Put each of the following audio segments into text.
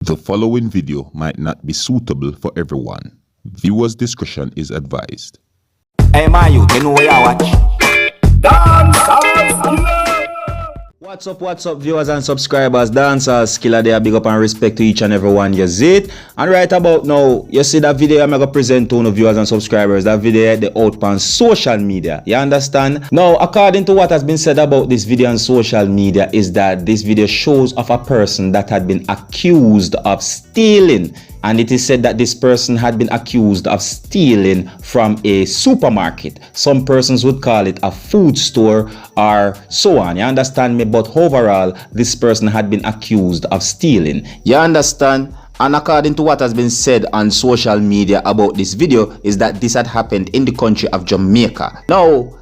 The following video might not be suitable for everyone. Viewers' discretion is advised. Hey man, you know where I watch? Dancehall. What's up viewers and subscribers? Dancehall there. Big up and respect to each and every one, you see it? And right about now, you see that video I'm going to present to viewers and subscribers. That video the out on social media. You understand? Now, according to what has been said about this video on social media is that this video shows of a person that had been accused of stealing. And it is said that this person had been accused of stealing from a supermarket. Some persons would call it a food store or so on. You understand me? But overall, this person had been accused of stealing. You understand? And according to what has been said on social media about this video is that this had happened in the country of Jamaica. Now,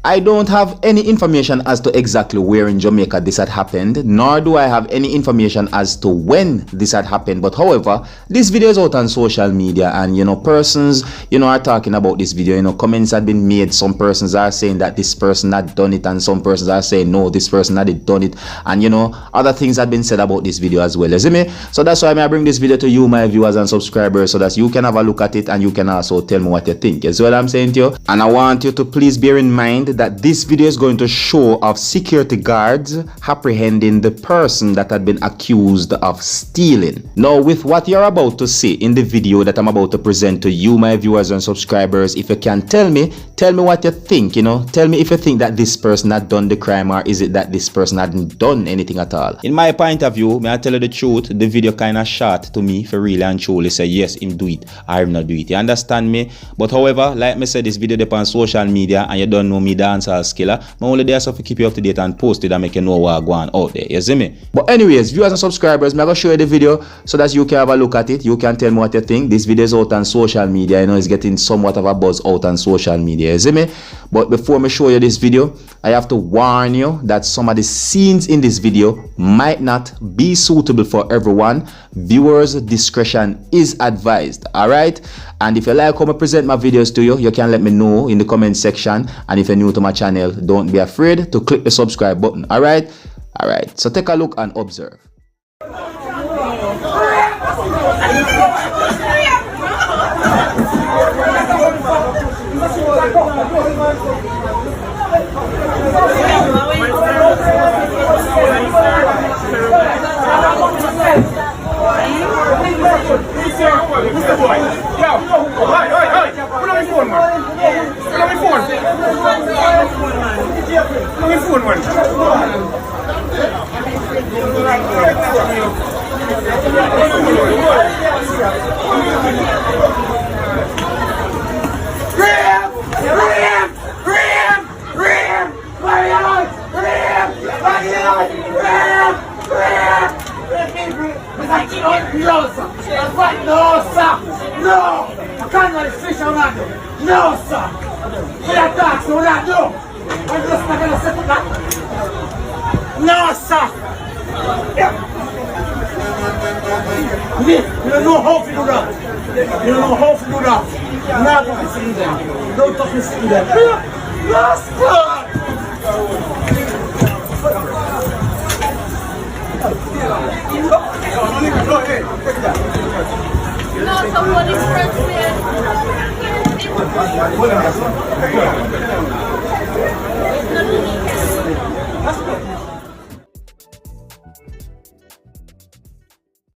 I don't have any information as to exactly where in Jamaica this had happened, nor do I have any information as to when this had happened. But however, this video is out on social media and persons are talking about this video. Comments had been made. Some persons are saying that this person had done it, and some persons are saying no, this person had done it, and other things had been said about this video as well. You see me? So that's why I bring this video to you, my viewers and subscribers, so that you can have a look at it and you can also tell me what you think. You see what I'm saying to you? And I want you to please bear in mind that this video is going to show of security guards apprehending the person that had been accused of stealing. Now, with what you're about to see in the video that I'm about to present to you, my viewers and subscribers, if you can tell me what you think. Tell me if you think that this person had done the crime, or is it that this person hadn't done anything at all. In my point of view, may I tell you the truth, the video kind of short to me for really and truly say yes, him do it, I him not do it. You understand me? But however, like me said, this video depends on social media and you don't know me, Dancehall Skilla. I'm only there so to keep you up to date and post it and make you know what going on out there. You see me? But anyways, viewers and subscribers, I'm going to show you the video so that you can have a look at it. You can tell me what you think. This video is out on social media. It's getting somewhat of a buzz out on social media. You see me? But before I show you this video, I have to warn you that some of the scenes in this video might not be suitable for everyone. Viewers' discretion is advised. Alright? And if you like how I present my videos to you, you can let me know in the comment section. And if you're new to my channel, don't be afraid to click the subscribe button. Alright? Alright. So take a look and observe. No, sir! No! I can't let fish around you! No, sir! We are dogs, so we're not doing! I'm just not gonna sit back! No, sir! You don't know how to do that! You don't know how to do that! You're not going to sit there! Don't touch me sitting there! No, sir! No, somebody's friends here.